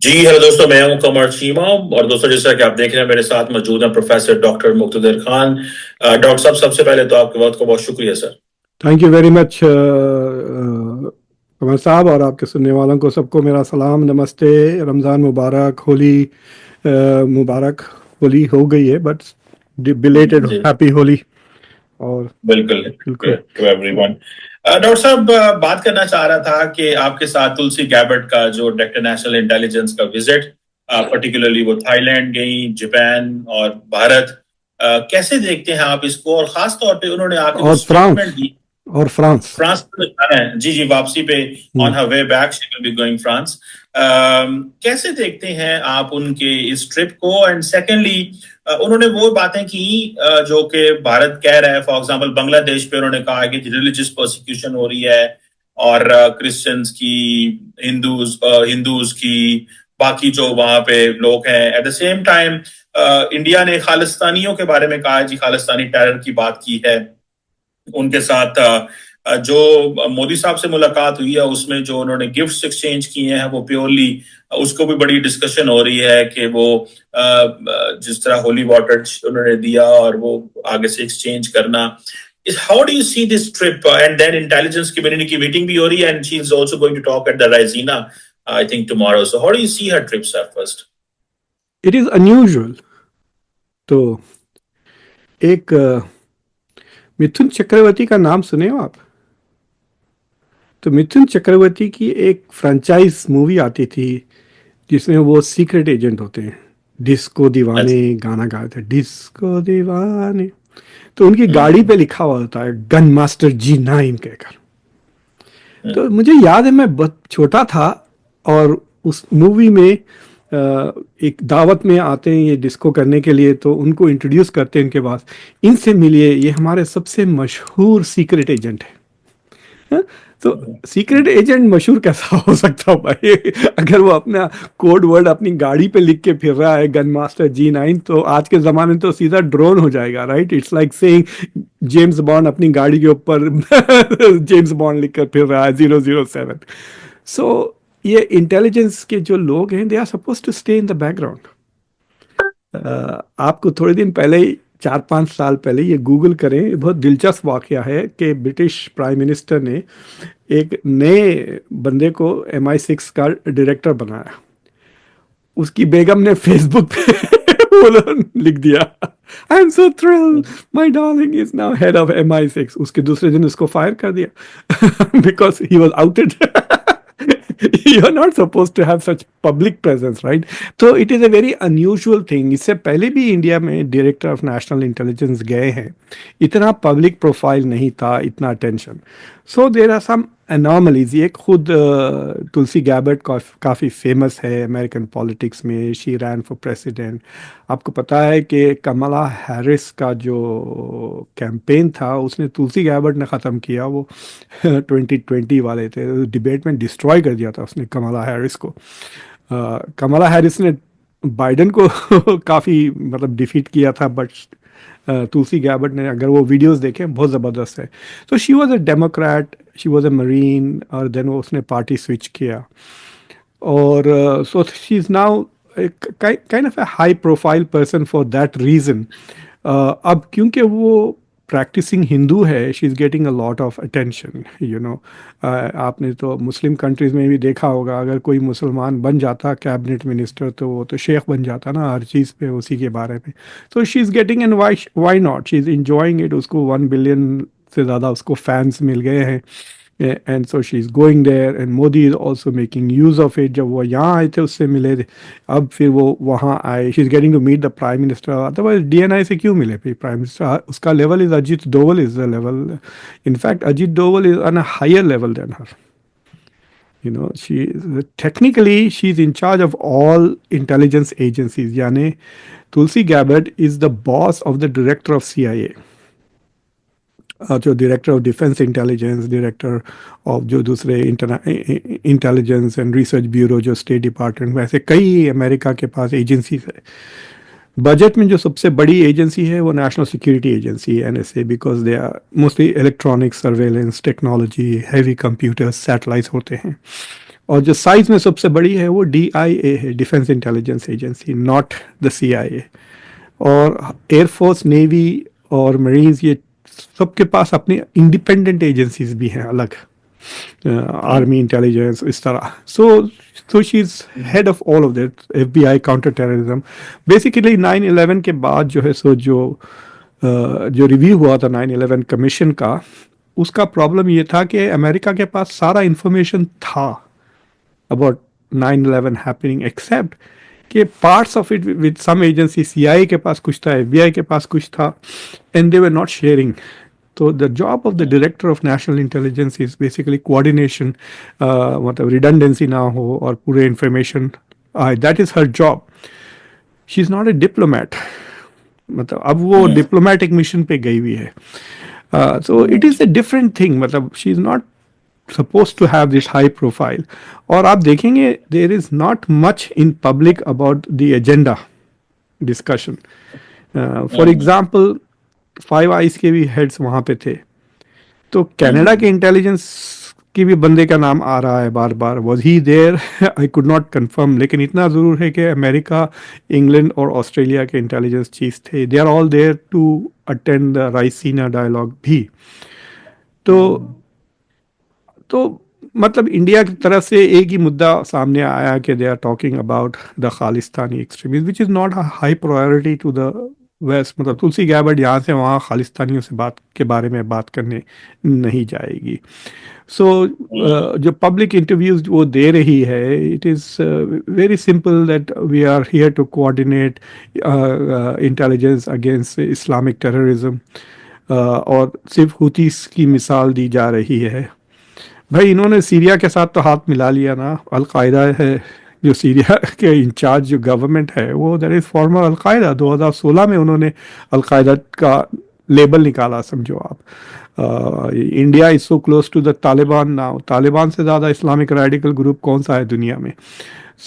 जी hello दोस्तों, मैं हूं कमर चीमा। और दोस्तों, जैसा कि आप देख रहे हैं, मेरे साथ मौजूद हैं professor doctor Muqtedar Khan. Doctor साहब, सबसे पहले तो आपके बहुत बहुत शुक्रिया sir. Thank you very much Qamar साहब, और आपके सुनने वालों को सबको मेरा सलाम, नमस्ते। रमज़ान मुबारक, होली मुबारक। होली हो गई है बट बिलेटेड जी हैप्पी होली। और बिल्कुल। बिल्कुल। To everyone. डॉक्टर साहब, बात करना चाह रहा था कि आपके साथ तुलसी गैबर्ट का जो डायरेक्टर नेशनल इंटेलिजेंस का विजिट, पर्टिकुलरली वो थाईलैंड गई, जापान और भारत, कैसे देखते हैं आप इसको? और खास तौर पे उन्होंने आके जो और फ्रांस। स्टेटमेंट दी, और फ्रांस। फ्रांस में जाना है, जी जी, वापसी पे hmm. On her way back she will be going France. कैसे देखते हैं आप उनके इस ट्रिप को? एंड सेकेंडली, उन्होंने वो बातें की जो कि भारत कह रहा है। फॉर एग्जांपल, बांग्लादेश पे उन्होंने कहा कि रिलीजियस प्रोसिक्यूशन हो रही है, और क्रिश्चियंस की, हिंदूज की, बाकी जो वहां पे लोग हैं। At the same time India ने खालिस्तानियों के बारे में कहा, जी खालिस्तानी टेरर की बात की है उनके साथ। जो मोदी साहब से मुलाकात हुई है, उसमें जो उन्होंने गिफ्ट्स एक्सचेंज किए हैं, वो प्योरली, उसको भी बड़ी डिस्कशन हो रही है कि वो जिस तरह होली वाटर उन्होंने दिया और वो आगे से एक्सचेंज करना। इस how do you see this trip? And then intelligence community की मीटिंग भी हो रही है, and she is also going to talk at the Raisina, I think tomorrow. So how do you see her trip sir first? It is unusual. तो एक मिथुन चक्रवर्ती का नाम सुने हो आप? तो मिथुन चक्रवर्ती की एक फ्रेंचाइज मूवी आती थी जिसमें वो सीक्रेट एजेंट होते हैं। डिस्को दीवाने अच्छा। गाना गाए थे, डिस्को दीवाने। तो उनकी गाड़ी हम्म। पे लिखा हुआ होता है गन मास्टर G9 कहकर। तो हम्म। मुझे याद है, मैं बहुत छोटा था, और उस मूवी में एक दावत में आते हैं ये डिस्को करने के लिए, तो उनको इंट्रोड्यूस करते हैं इनके पास। इनसे मिलिए, ये हमारे सबसे मशहूर सीक्रेट एजेंट है। हाँ? तो सीक्रेट एजेंट मशहूर कैसा हो सकता है भाई? अगर वो अपना कोड वर्ड अपनी गाड़ी पे लिख के फिर रहा है गन मास्टर G9, तो आज के जमाने में तो सीधा ड्रोन हो जाएगा, right? It's like saying James bond अपनी गाड़ी के ऊपर जेम्स बॉन्ड लिख कर फिर रहा है 007। सो ये इंटेलिजेंस के जो लोग हैं, they are suppose to stay in the background. आपको थोड़े दिन पहले ही, 4-5 साल पहले, ये गूगल करें, ये बहुत दिलचस्प वाकया है कि ब्रिटिश प्राइम मिनिस्टर ने एक नए बंदे को MI6 का डायरेक्टर बनाया। उसकी बेगम ने फेसबुक पे वो लिख दिया, I am so thrilled, my darling is now head of MI6। उसके दूसरे दिन उसको फायर कर दिया because he was आउटेड। You are not supposed to have such public presence, right? तो it is a very unusual thing. इससे पहले भी इंडिया में डायरेक्टर ऑफ नेशनल इंटेलिजेंस गए हैं, इतना पब्लिक प्रोफाइल नहीं था, इतना attention. So there are some anomalies. ये खुद तुलसी गैबर्ट काफ़ी फेमस है अमेरिकन पॉलिटिक्स में। She ran for president. आपको पता है कि कमला हैरिस का जो कैंपेन था, उसने तुलसी गैबर्ट ने ख़त्म किया। वो 2020 वाले थे, डिबेट में डिस्ट्रॉय कर दिया था उसने कमला हैरिस को। कमला हैरिस ने बाइडेन को काफ़ी मतलब डिफीट किया था, बट तुलसी गैबर्ट ने, अगर वो वीडियोस देखें, बहुत ज़बरदस्त है। तो she was a Democrat, she was a marine, और देन वो उसने पार्टी स्विच किया। और सो she is now kind of A high profile person for that reason. अब क्योंकि वो प्रैक्टिसिंग हिंदू है, she is getting a lot of attention, you know. आपने तो मुस्लिम कंट्रीज़ में भी देखा होगा, अगर कोई मुसलमान बन जाता कैबिनेट मिनिस्टर, तो वो तो शेख बन जाता ना हर चीज़ पे उसी के बारे में। तो she is getting, and why not, she is enjoying it. उसको 1 बिलियन से ज़्यादा उसको फैंस मिल गए हैं, and so she is going there, and Modi is also making use of it. जब वो यहाँ आए थे उससे मिले थे, अब फिर वो वहाँ आए। She is getting to meet the prime minister. Otherwise DNI से क्यों मिले फिर प्राइम मिनिस्टर? उसका level is Ajit Doval is the level. In fact Ajit Doval is on a higher level than her. You know, technically she's in charge of all intelligence agencies. यानी Tulsi Gabbard is the boss of the director of CIA, जो director of defence intelligence, director of जो दूसरे intelligence and research bureau, जो state department, वैसे कई America के पास agencies है। Budget में जो सबसे बड़ी एजेंसी है वो नेशनल सिक्योरिटी एजेंसी है, NSA, because they are mostly electronic surveillance technology, heavy computers, satellites होते हैं। और जो साइज में सबसे बड़ी है वो DIA है, defence intelligence agency, not the CIA। और एयरफोर्स, नेवी और मरीन्स, ये सबके पास अपनी इंडिपेंडेंट एजेंसीज भी हैं अलग, आर्मी इंटेलिजेंस इस तरह। So she is head of all of that, FBI, counter terrorism. Basically 9/11 के बाद जो है सो जो रिव्यू हुआ था 9/11 कमीशन का, उसका प्रॉब्लम ये था कि अमेरिका के पास सारा इंफॉर्मेशन था अबाउट 9/11 हैपनिंग, एक्सेप्ट कि parts of it with some agency, CIA के पास कुछ था, FBI के पास कुछ था, and they were not sharing. तो the job of the director of national intelligence is basically coordination, मतलब रिडंडेंसी ना हो और पूरे इंफॉर्मेशन आए, that is her job. She is not a diplomat, मतलब अब वो डिप्लोमेटिक मिशन पे गई हुई है। So it is a different thing, मतलब she is not supposed to have this high profile। और आप देखेंगे there is not much in public about the agenda discussion। For example, Five Eyes के भी heads वहाँ पे थे, तो कनाडा के इंटेलिजेंस की भी बंदे का नाम आ रहा है बार बार, was he there, I could not confirm, लेकिन इतना ज़रूर है कि अमेरिका, इंग्लैंड और ऑस्ट्रेलिया के इंटेलिजेंस चीफ थे, they are all there to attend the Raisina Dialogue भी। तो तो मतलब इंडिया की तरफ से एक ही मुद्दा सामने आया कि they are talking about the Khalistani extremism, which is not high priority to the West. मतलब तुलसी गैबर्ट यहाँ से वहाँ खालिस्तानियों से बात के बारे में बात करने नहीं जाएगी। सो जो पब्लिक इंटरव्यूज वो दे रही है, it is very simple that we are here to coordinate intelligence against Islamic terrorism, और सिर्फ हुतीस की मिसाल दी जा रही है। भाई इन्होंने सीरिया के साथ तो हाथ मिला लिया ना, अलकायदा है जो सीरिया के इंचार्ज जो गवर्नमेंट है वो दैट इज फॉर्मर अलकायदा। 2016 में उन्होंने अलकायदा का लेबल निकाला, समझो आप। India is so close to the Taliban now, Taliban से ज़्यादा इस्लामिक रेडिकल ग्रुप कौन सा है दुनिया में।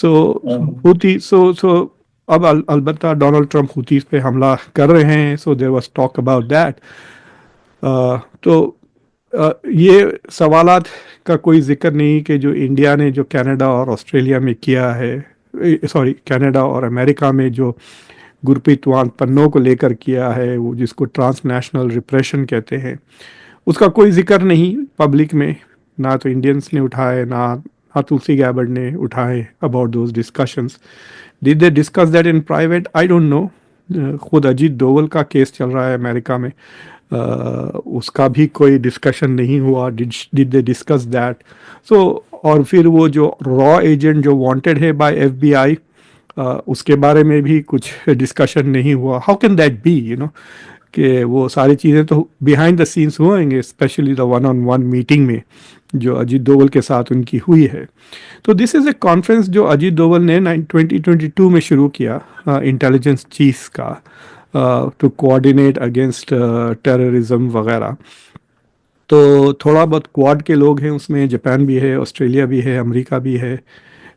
सो हुती सो अब अलबत्ता डोनाल्ड ट्रंप हुतीस पे हमला कर रहे हैं, so there was talk about that. तो ये सवालात का कोई जिक्र नहीं कि जो इंडिया ने जो कनाडा और ऑस्ट्रेलिया में किया है, सॉरी कनाडा और अमेरिका में जो गुरप्रीत पन्नों को लेकर किया है, वो जिसको ट्रांसनेशनल रिप्रेशन कहते हैं, उसका कोई जिक्र नहीं पब्लिक में, ना तो इंडियंस ने उठाए, ना तुलसी गैबर्ट ने उठाए about those discussions. Did they discuss that in private? I don't know. खुद अजीत डोवल का केस चल रहा है अमेरिका में, उसका भी कोई डिस्कशन नहीं हुआ। Did they discuss that? So और फिर वो जो रॉ एजेंट जो वांटेड है बाय FBI, उसके बारे में भी कुछ डिस्कशन नहीं हुआ। How can that be, you know, कि वो सारी चीज़ें तो बिहाइंड द सीन्स हुएंगे, स्पेशली द वन-on-one मीटिंग में जो अजीत डोवल के साथ उनकी हुई है। तो दिस इज़ ए कॉन्फ्रेंस जो अजीत डोवल ने 2022 में शुरू किया, इंटेलिजेंस चीफ्स का, टू कोऑर्डिनेट अगेंस्ट टेररिज्म वगैरह। तो थोड़ा बहुत क्वाड के लोग हैं उसमें, जापान भी है, ऑस्ट्रेलिया भी है, अमेरिका भी है।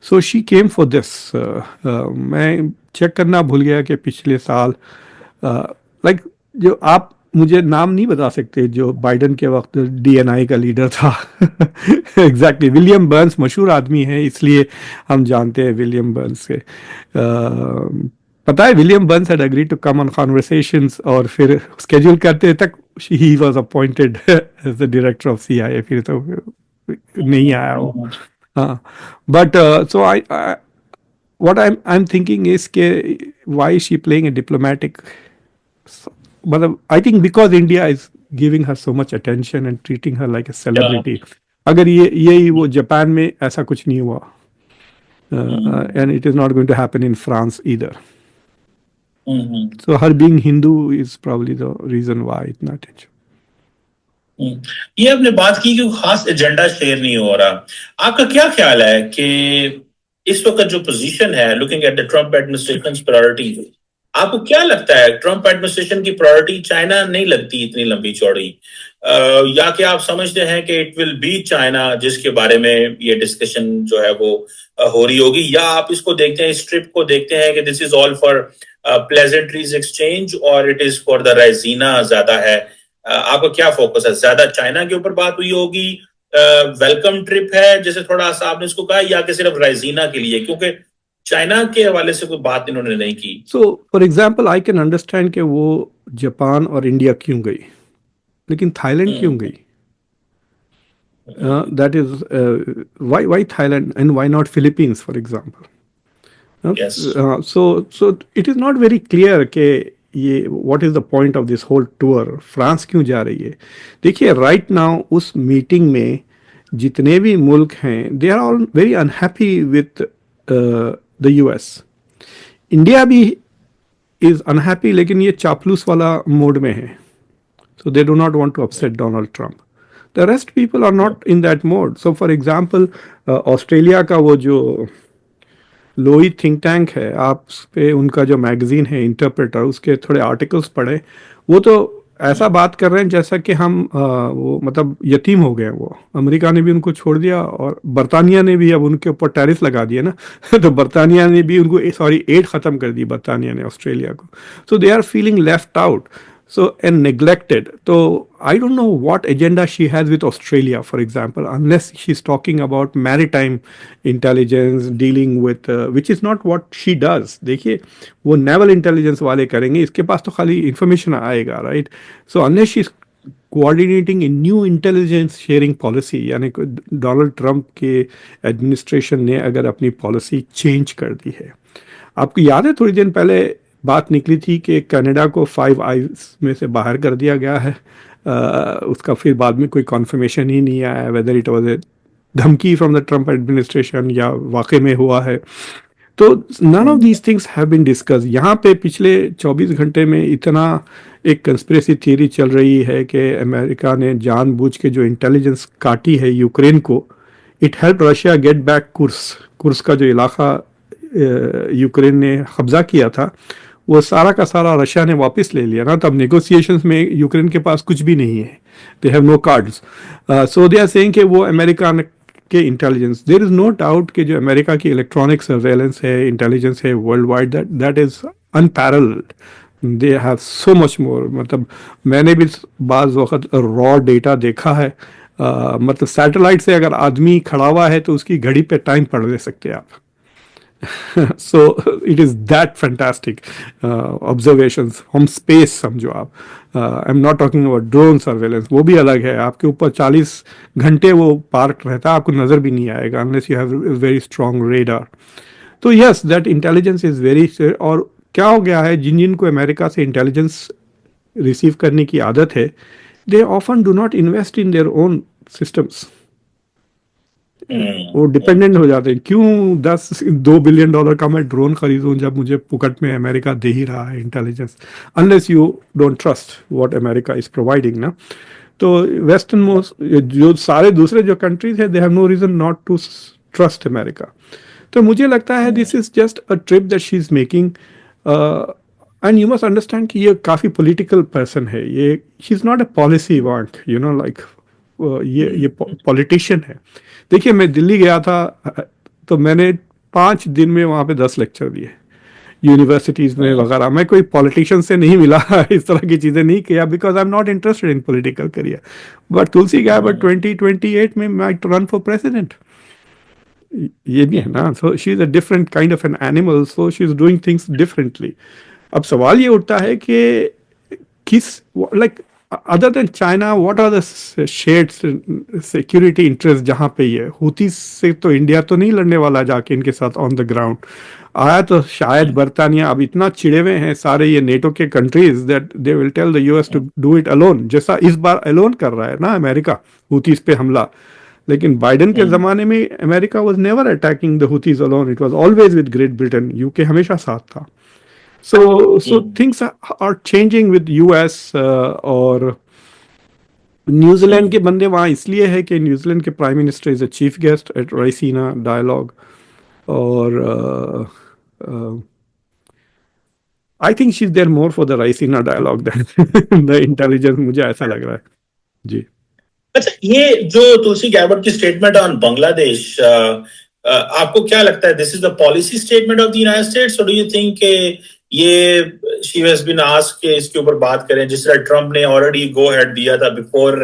So she came for this. मैं चेक करना भूल गया कि पिछले साल, लाइक जो आप मुझे नाम नहीं बता सकते जो बाइडन के वक्त DNI का लीडर था। एग्जैक्टली, विलियम बर्न्स मशहूर आदमी है, इसलिए हम जानते हैं विलियम बर्न्स के। पता है William Burns had agreed to come on conversations, और फिर स्केड्यूल करते तक ही was appointed as the director of CIA, फिर तो नहीं आया वो। हाँ, बट सो आई what I'm thinking is कि why is she playing a diplomatic, मतलब I think because India is giving her so much attention and treating her like a celebrity। अगर यही वो जापान में ऐसा कुछ नहीं हुआ, and it is not going to happen in France either। So her being Hindu is probably the reason why इतना attention। ये आपने बात की कि खास एजेंडा शेयर नहीं हो रहा, आपका क्या ख्याल है कि इस वक्त जो पोजीशन है, looking at the Trump administrations priority, आपको क्या लगता है ट्रम्प एडमिनिस्ट्रेशन की प्रायोरिटी चाइना नहीं लगती इतनी लंबी चौड़ी, या कि आप समझते हैं कि इट विल बी चाइना जिसके बारे में ये डिस्कशन जो है वो हो रही होगी, या आप इसको देखते हैं, इस ट्रिप को देखते हैं कि this is all for pleasantries exchange और इट इज फॉर द राइजीना ज्यादा है? आपका क्या फोकस है, ज्यादा चाइना के ऊपर बात हुई होगी वेलकम ट्रिप है, जैसे थोड़ा सा आपने इसको कहा, या कि सिर्फ राइजीना के लिए, क्योंकि चाइना के हवाले से कोई बात इन्होंने नहीं की। So for example I can understand कि वो जापान और इंडिया क्यों गई, लेकिन थाईलैंड क्यों हम्म। गई? That is why Thailand and why not Philippines, for example? Yes. So it is not very clear कि ये what is the point of this whole tour, France क्यों जा रही है? देखिए राइट नाउ उस मीटिंग में जितने भी मुल्क हैं they are all very unhappy with the US. India भी इज अनहैप्पी, लेकिन ये चापलूस वाला मोड में है, so they do not want to upset Donald Trump. The rest people are not in that mode. So for example, Australia का वो जो लोई थिंक टैंक है, आप उस पे उनका जो मैगजीन है इंटरप्रेटर, उसके थोड़े आर्टिकल्स पढ़े, वो तो ऐसा बात कर रहे हैं जैसा कि हम वो मतलब यतीम हो गए हैं। वो अमेरिका ने भी उनको छोड़ दिया और बरतानिया ने भी अब उनके ऊपर टैरिफ लगा दिए ना तो बरतानिया ने भी उनको सॉरी एड ख़त्म कर दी बरतानिया ने ऑस्ट्रेलिया को। So they are feeling left out, so and neglected. So I don't know what agenda she has with Australia, for example, unless she's talking about maritime intelligence, dealing with which is not what she does. देखिए वो naval intelligence वाले करेंगे, इसके पास तो खाली information आएगा, right? So unless she's coordinating a new intelligence sharing policy, यानी Donald Trump के एडमिनिस्ट्रेशन ने अगर अपनी पॉलिसी चेंज कर दी है। आपको याद है थोड़ी दिन पहले बात निकली थी कि कनाडा को 5 आइज में से बाहर कर दिया गया है। उसका फिर बाद में कोई कॉन्फर्मेशन ही नहीं आया वेदर इट वाज ए धमकी फ्रॉम द ट्रम्प एडमिनिस्ट्रेशन या वाकई में हुआ है। तो none of these things have been discuss. यहाँ पे पिछले 24 घंटे में इतना एक कंस्पिरेसी थियरी चल रही है कि अमेरिका ने जानबूझ के जो इंटेलिजेंस काटी है यूक्रेन को, it help Russia get back Kursk का जो इलाका यूक्रेन ने कब्जा किया था, वो सारा का सारा रशिया ने वापस ले लिया ना। तब नेगोशिएशंस में यूक्रेन के पास कुछ भी नहीं है, they have no cards. So they are saying कि वो अमेरिका के intelligence, there is no doubt कि जो अमेरिका की इलेक्ट्रॉनिक सर्वेलेंस है, इंटेलिजेंस है world wide, that is unparalleled. They have so much more. मतलब मैंने भी बाज़ वक्त रॉ डेटा देखा है, मतलब सैटेलाइट से अगर आदमी खड़ा हुआ है तो उसकी घड़ी पे टाइम पढ़ ले सकते हैं आप। so it is that fantastic observations from space समझो आप। I'm not talking about drone surveillance, वो भी अलग है, आपके ऊपर 40 घंटे वो पार्क रहता है, आपको नज़र भी नहीं आएगा unless you have a very strong radar. तो yes, that intelligence is very। और क्या हो गया है, जिन को अमेरिका से इंटेलिजेंस रिसीव करने की आदत है, they often do not invest in their own systems. वो डिपेंडेंट हो जाते हैं। क्यों 2 बिलियन डॉलर का मैं ड्रोन खरीदूं जब मुझे पुकट में अमेरिका दे ही रहा है intelligence, unless you don't trust what America is providing ना। तो वेस्टर्न मोस्ट जो सारे दूसरे जो कंट्रीज है, they have no reason not to trust America. तो मुझे लगता है this is just a trip that she is making, and you must understand कि ये काफ़ी पॉलिटिकल पर्सन है, ये she is not a policy want, you know like ये पॉलिटिशियन है। देखिए मैं दिल्ली गया था तो मैंने 5 दिन में वहाँ पे 10 लेक्चर दिए यूनिवर्सिटीज़ में वगैरह। मैं कोई पॉलिटिशियन से नहीं मिला इस तरह की चीज़ें नहीं किया, because I am not interested in political career. But Tulsi Gabbard 2028 में माइट रन फॉर प्रेसिडेंट, ये भी है ना। So she is a different kind of an animal, so she is doing things differently. अब सवाल ये उठता है कि किस like other than China what are the shared security interest जहाँ पे ये हुती से, तो इंडिया तो नहीं लड़ने वाला जाके इनके साथ ऑन द ग्राउंड। आया तो शायद बरतानिया, अब इतना चिड़े हुए हैं सारे ये नेटो के countries that they will tell the US to do it alone, जैसा इस बार अलोन कर रहा है ना अमेरिका हुतीस पे हमला। लेकिन बाइडेन के जमाने में America was never attacking the हुतीज alone, it was always with great Britain, UK हमेशा साथ था। So things are changing with US, और न्यूजीलैंड के बंदे वहाँ इसलिए है कि न्यूजीलैंड के prime minister is a chief guest at Raisina Dialogue, और I think she is there more for the Raisina Dialogue than the intelligence, मुझे ऐसा लग रहा है जी। अच्छा, ये जो तुलसी गैबर्ट की स्टेटमेंट ऑन बांग्लादेश, आपको क्या लगता है, this is the policy statement of the United states, और डू यू थिंक ये शी हैज बीन आस्क्ड के इसके ऊपर बात करें, जिस तरह ट्रम्प ने ऑलरेडी गो हेड दिया था बिफोर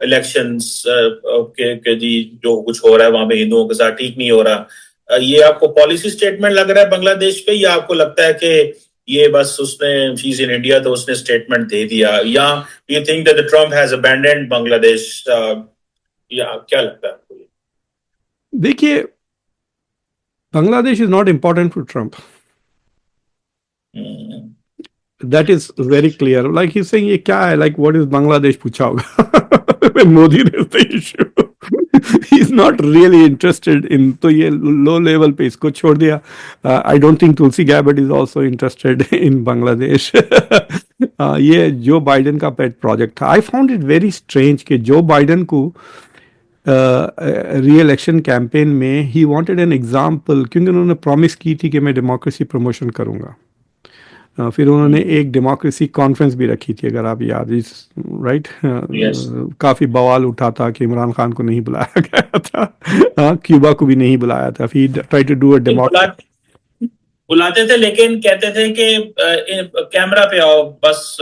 इलेक्शंस के जी जो कुछ हो रहा है वहां पे हिंदुओं के साथ ठीक नहीं हो रहा, ये आपको पॉलिसी स्टेटमेंट लग रहा है बांग्लादेश पे, या आपको लगता है कि ये बस उसने शी इज इन इंडिया तो उसने स्टेटमेंट दे दिया, या you think that Trump has abandoned Bangladesh, या क्या लगता है आपको? देखिए, Bangladesh is not important for Trump, that is very clear. Like he saying ये क्या है, लाइक व्हाट इज बांग्लादेश पूछा होगा मोदी ने the issue. He is not really interested in, तो ये लो लेवल पे इसको छोड़ दिया. I don't think Tulsi Gabbard is also interested in Bangladesh. ये जो बाइडेन का पेट प्रोजेक्ट था. I found it very strange कि जो बाइडेन को री इलेक्शन कैंपेन में ही वांटेड एन एग्जाम्पल, क्योंकि उन्होंने प्रॉमिस की थी कि मैं डेमोक्रेसी प्रमोशन करूंगा. फिर उन्होंने एक डेमोक्रेसी कॉन्फ्रेंस भी रखी थी, अगर आप याद, इस राइट. Yes. काफ़ी बवाल उठा था कि इमरान खान को नहीं बुलाया गया था, क्यूबा को भी नहीं बुलाया था. फिर try to do a democracy. बुलाते थे लेकिन कहते थे कि कैमरा पे आओ, बस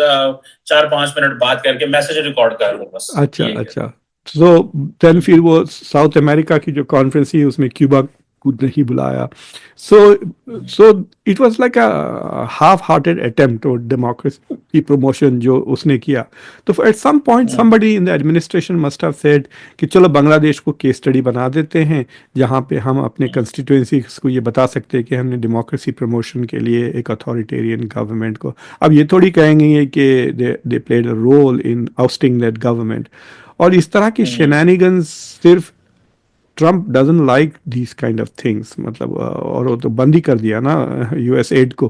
4-5 मिनट बात करके मैसेज रिकॉर्ड कर लो बस. अच्छा अच्छा. सो देन फिर वो साउथ अमेरिका की जो कॉन्फ्रेंस थी उसमें क्यूबा को नहीं बुलाया. So it was like a half hearted attempt और डेमोक्रेसी की प्रमोशन जो उसने किया. तो at some point somebody in the administration must have said कि चलो बांग्लादेश को केस स्टडी बना देते हैं, जहाँ पे हम अपने कंस्टिट्यूएंसीज को ये बता सकते हैं कि हमने डेमोक्रेसी प्रमोशन के लिए एक अथॉरिटेरियन गवर्नमेंट को. अब ये थोड़ी कहेंगे कि they played a role in ousting that government. और इस तरह की शेनानिगन्स सिर्फ Trump doesn't like these kind of things, मतलब और वो तो बंद ही कर दिया ना यूएस एड को.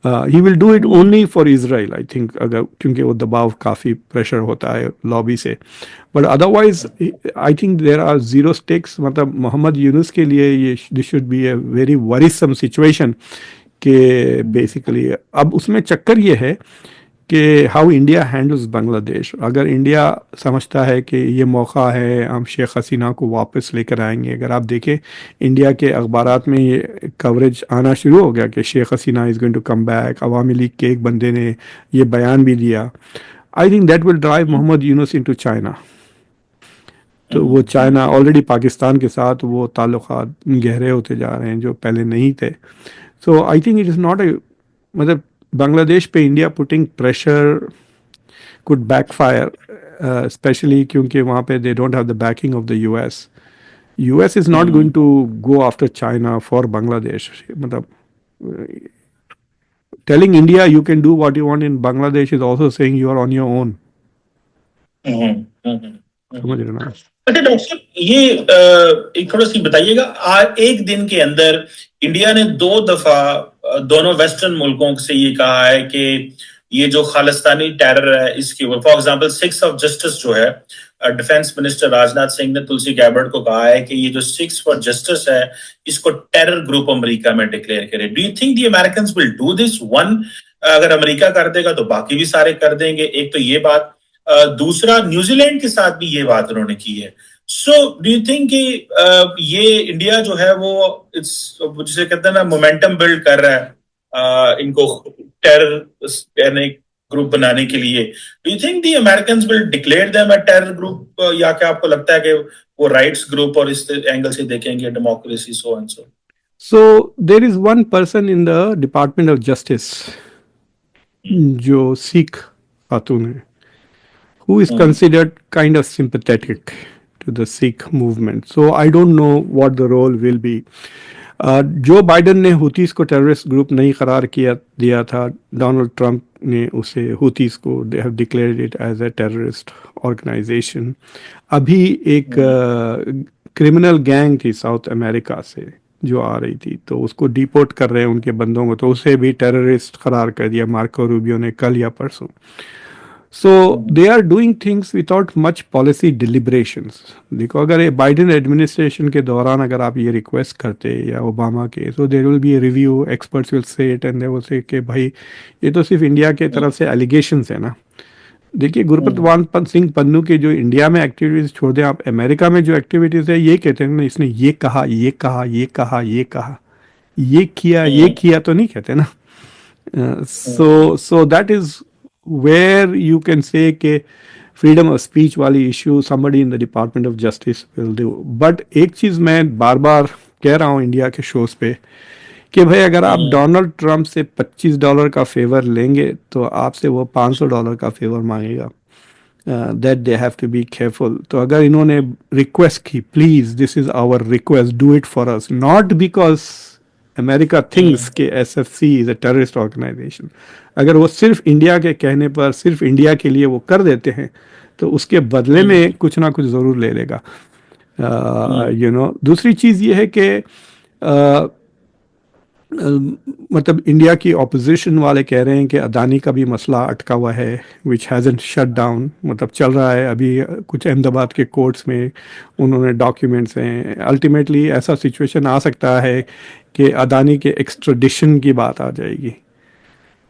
He will do it only for Israel I think, अगर, क्योंकि वो दबाव काफ़ी प्रेशर होता है लॉबी से. But otherwise I think there are zero stakes. मतलब मोहम्मद यूनुस के लिए ये this should be a very worrisome situation कि बेसिकली अब उसमें चक्कर ये है कि हाउ इंडिया हैंडल्स बांग्लादेश. अगर इंडिया समझता है कि ये मौका है, हम शेख हसीना को वापस लेकर आएंगे. अगर आप देखें इंडिया के अखबारात में ये कवरेज आना शुरू हो गया कि Sheikh Hasina is going to come back. Awami League के एक बंदे ने ये बयान भी दिया. I think that will drive Mohammad Yunus into China. तो वो चाइना ऑलरेडी पाकिस्तान के साथ वो ताल्लुकात गहरे होते जा रहे हैं जो पहले नहीं थे. So I think it is not a, मतलब बांग्लादेश पे India putting pressure could backfire, specially क्योंकि वहाँ पे they don't have the backing of the US. US is not going to go after China for Bangladesh. मतलब telling India you can do what you want in Bangladesh is also saying you are on your own. समझ रहे ना? अच्छा doctor साहब, ये एक थोड़ा सी बताइएगा, आज एक दिन के अंदर इंडिया ने 2 दफा दोनों वेस्टर्न मुल्कों से ये कहा है कि ये जो खालिस्तानी टेरर है इसके ऊपर, फॉर एग्जांपल 6 ऑफ जस्टिस जो है, डिफेंस मिनिस्टर राजनाथ सिंह ने तुलसी गैबर्ट को कहा है कि ये जो 6 फॉर जस्टिस है इसको टेरर ग्रुप अमेरिका में डिक्लेयर करे. Do you think the Americans will do this? One, अगर अमेरिका कर देगा तो बाकी भी सारे कर देंगे, एक तो ये बात. दूसरा, न्यूजीलैंड के साथ भी ये बात उन्होंने की है. सो डू यू थिंक कि ये इंडिया जो है वो जिसे कहते हैं ना मोमेंटम बिल्ड कर रहा है इनको टेरर ग्रुप बनाने के लिए? Do you think the Americans will declare them a terror group, या क्या आपको लगता है कि वो राइट्स ग्रुप और इस एंगल से देखेंगे democracy so and so? So there is one person in the department of justice जो सिख खातून है, who is considered kind of sympathetic to the Sikh movement. So I don't know what the role will be. जो Biden ने Houthis को terrorist group नहीं करार दिया था, Donald Trump ने उसे हुतीस को they have declared it as a terrorist organization. अभी एक क्रिमिनल गैंग थी साउथ अमेरिका से जो आ रही थी, तो उसको डिपोर्ट कर रहे हैं उनके बंदों को, तो उसे भी टेररिस्ट करार कर दिया मार्को रूबियो ने कल या परसों. So they are doing things without much policy deliberations. देखो, अगर ये बाइडेन एडमिनिस्ट्रेशन के दौरान अगर आप ये रिक्वेस्ट करते या ओबामा के, so there will be a review, experts will say it and they will say कि भाई ये तो सिर्फ इंडिया के तरफ से एलिगेशंस है ना. देखिए, गुरप्रतवान सिंह पन्नू के जो इंडिया में एक्टिविटीज छोड़ दें, आप अमेरिका में जो एक्टिविटीज है ये कहते हैं ना, इसने ये कहा, ये कहा, ये कहा, ये कहा, ये किया तो नहीं कहते ना. So that is where you can say कि फ्रीडम ऑफ स्पीच वाली issue somebody in the department of justice will do. But एक चीज़ मैं बार बार कह रहा हूँ इंडिया के शोज़ पे कि भाई अगर आप डोनाल्ड ट्रंप से $25 का फेवर लेंगे तो आपसे वो $500 का फेवर मांगेगा. That they have to be careful. तो अगर इन्होंने रिक्वेस्ट की, please this is our request, do it for us, not because America thinks कि SFC is a terrorist organisation. अगर वो सिर्फ इंडिया के कहने पर, सिर्फ इंडिया के लिए वो कर देते हैं तो उसके बदले में कुछ ना कुछ ज़रूर ले लेगा. दूसरी चीज़ ये है कि मतलब इंडिया की ऑपोजिशन वाले कह रहे हैं कि अदानी का भी मसला अटका हुआ है, विच हैज़न्ट शट डाउन, मतलब चल रहा है अभी कुछ अहमदाबाद के कोर्ट्स में उन्होंने डॉक्यूमेंट्स हैं. अल्टीमेटली ऐसा सिचुएशन आ सकता है कि अदानी के एक्स्ट्राडिशन की बात आ जाएगी.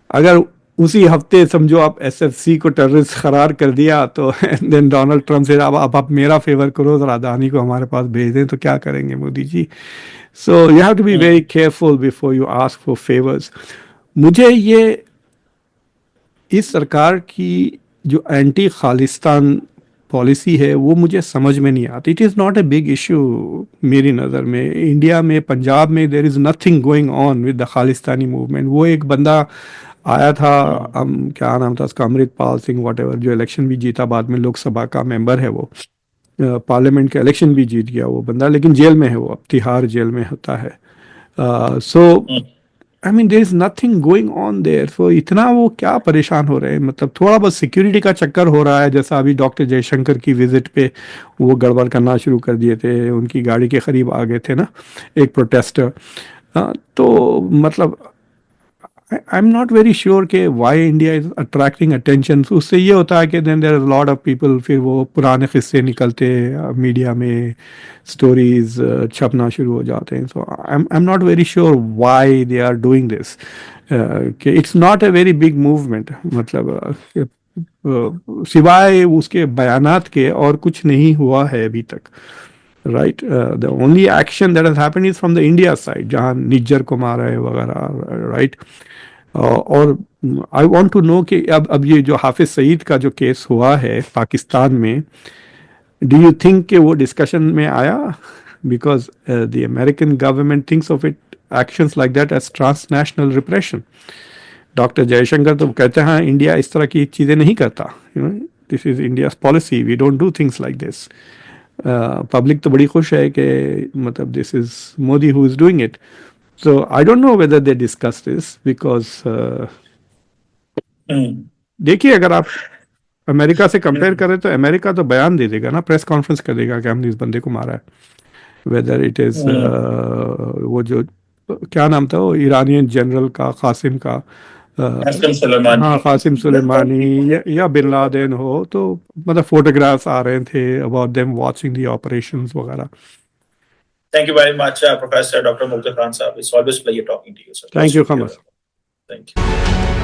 अगर उसी हफ्ते समझो आप एसएफसी को टेररिस्ट करार कर दिया तो देन डोनाल्ड ट्रंप से अब आप मेरा फेवर करो और अदानी को हमारे पास भेज दें तो क्या करेंगे Modi ji. So you have to be very careful before you ask for favors. मुझे ये इस सरकार की जो एंटी खालिस्तान पॉलिसी है वो मुझे समझ में नहीं आती. It is not a big issue मेरी नज़र में. इंडिया में, पंजाब में there is nothing going on with the Khalistani movement. वो एक बंदा आया था, क्या नाम था उसका, अमृतपाल सिंह वॉट एवर, जो इलेक्शन भी जीता, बाद में लोकसभा का मेंबर है, वो पार्लियामेंट का इलेक्शन भी जीत गया वो बंदा, लेकिन जेल में है वो, अब तिहाड़ जेल में होता है. So I mean there is nothing going on there. So इतना वो क्या परेशान हो रहे हैं, मतलब थोड़ा बहुत सिक्योरिटी का चक्कर हो रहा है, जैसा अभी डॉक्टर जयशंकर की विजिट पे वो गड़बड़ करना शुरू कर दिए थे, उनकी गाड़ी के करीब आ गए थे ना एक प्रोटेस्टर. तो मतलब I am not very sure कि why India is attracting attention. उससे ये होता है कि then there is lot of people, फिर वो पुराने किस्से निकलते मीडिया में, स्टोरीज छपना शुरू हो जाते हैं. So I am not very sure why they are doing this. कि it's not a very big movement, मतलब सिवाय उसके बयानात के और कुछ नहीं हुआ है अभी तक. Right, the only action that has happened is from the India side, जहाँ निज्जर को मारा है वगैरह, right. और आई वॉन्ट टू नो कि अब ये जो हाफिज सईद का जो केस हुआ है पाकिस्तान में, डू यू थिंक कि वो डिस्कशन में आया? Because the American government thinks of it actions like that as transnational repression. Doctor Jaishankar तो कहते हैं इंडिया इस तरह की चीज़ें नहीं करता, this is India policy, we don't do things like this. Public तो बड़ी खुश है कि मतलब this is Modi who is doing it. So I don't know whether they discussed this because देखिए अगर आप अमेरिका से कंपेयर करें तो अमेरिका तो बयान दे देगा ना, प्रेस कॉन्फ्रेंस कर देगा कि हमने इस बंदे को मारा है. वेदर इट इज वो जो क्या नाम था वो ईरानियन जनरल का, कासिम का, हाँ कासिम सुलेमानी या बिन लादेन हो, तो मतलब फोटोग्राफ्स आ रहे थे about them watching the operations वगैरह. Thank you very much, Professor Dr. Mukhtar Khan Sahab. It's always a pleasure talking to you, sir. Thank you, Khamas. Thank you.